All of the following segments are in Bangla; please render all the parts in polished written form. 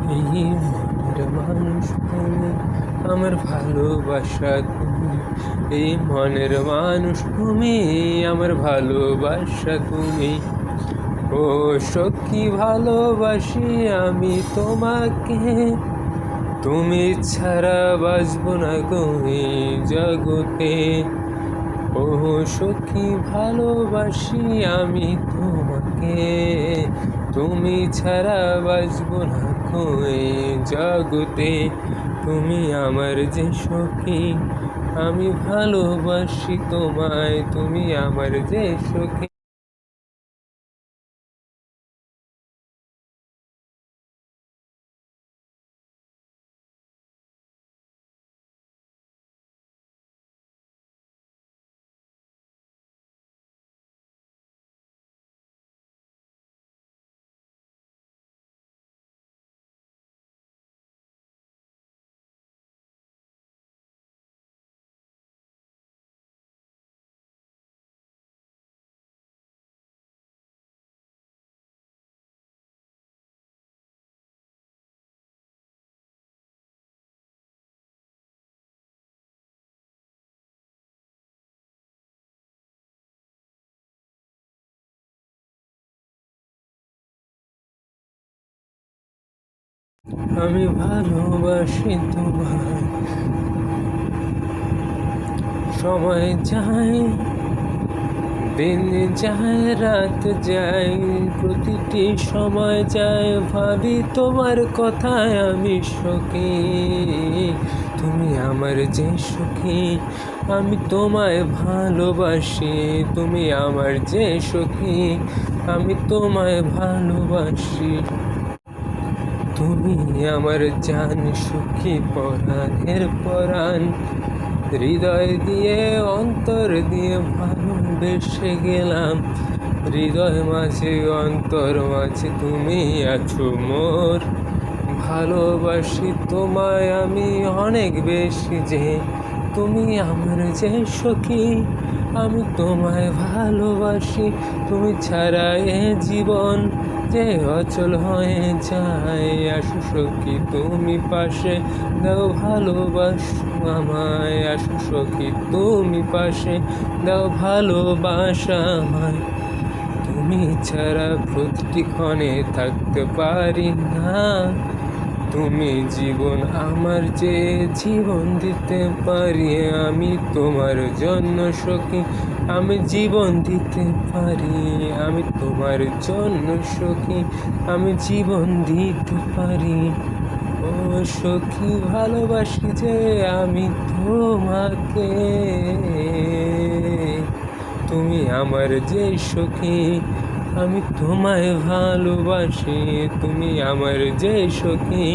এই মনের মানুষ তুমি, আমার ভালোবাসা তুমি। এই মনের মানুষ তুমি, আমার ভালোবাসা তুমি। ও সখী ভালোবাসি আমি তোমাকে, তুমি ছাড়া বাঁচব না গো এই জগতে। ও সখী ভালোবাসি আমি তোমাকে, তুমি ছাড়া বাঁচব না গো এই জগতে। তুমি আমার যে সখী, আমি ভালোবাসি তোমায়, তুমি আমার যে সখী। আমি ভালোবাসি তোমায়। সময় যায়, দিন যায়, রাত যায়, প্রতিটি সময় যায়, ভাবি তোমার কথায় আমি সখী। তুমি আমার যে সখী, আমি তোমায় ভালোবাসি। তুমি আমার যে সখী, আমি তোমায় ভালোবাসি। তুমি আমার জান সখী, পরাণের পরাণ। হৃদয় দিয়ে অন্তর দিয়ে ভালোবেসে গেলাম, হৃদয় মাঝে অন্তর মাঝে তুমি আছো মোর। ভালোবাসি তোমায় আমি অনেক বেশি যে, তুমি আমার যে সখী, আমি তোমায় ভালোবাসি। তুমি ছাড়া এ জীবন যে অচল হয়ে যায়। আসো সখী তুমি পাশে, দাও ভালোবাসো আমায়। আসো সখী তুমি পাশে, দাও ভালোবাসা আমায়। তুমি ছাড়া প্রতিটি ক্ষণে থাকতে পারি না। তুমি জীবন আমার যে, জীবন দিতে পারি আমি তোমার জন্য সখী। আমি জীবন দিতে পারি, আমি তোমার জন্য সখী। আমি জীবন দিতে পারি। ও সখী ভালোবাসি যে আমি তোমাকে, তুমি আমার যে সখী, আমি তোমায় ভালোবাসি। তুমি আমার যে সখী,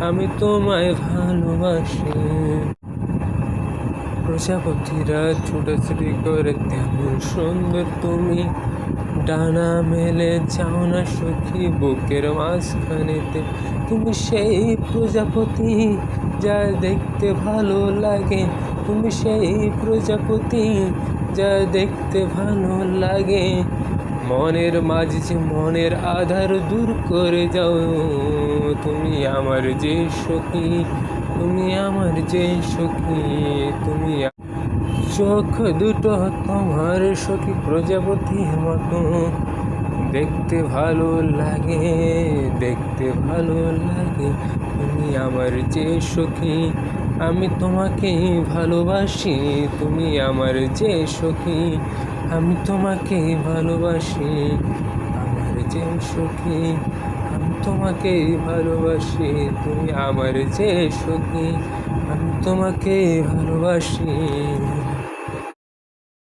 আমি তোমায় ভালোবাসি। প্রজাপতিরা ছুটাছুটি করে তেমন সুন্দর তুমি, ডানা মেলে যাও না সখী বুকের মাঝখানেতে। তুমি সেই প্রজাপতি যা দেখতে ভালো লাগে, তুমি সেই প্রজাপতি যা দেখতে ভালো লাগে। মনের মাঝে যে মনের আধার দূর করে যাও, তুমি আমার যে সখী, তুমি আমার যে সখী। তুমি চোখ দুটো তোমার সখী প্রজাপতির মতো, দেখতে ভালো লাগে, দেখতে ভালো লাগে। তুমি আমার যে সখী, আমি তোমাকে ভালোবাসি। তুমি আমার যে সখী, আমি তোমাকে ভালোবাসি। আমার যে সখী, আমি তোমাকে ভালোবাসি। তুমি আমার যে সখী, আমি তোমাকে ভালোবাসি।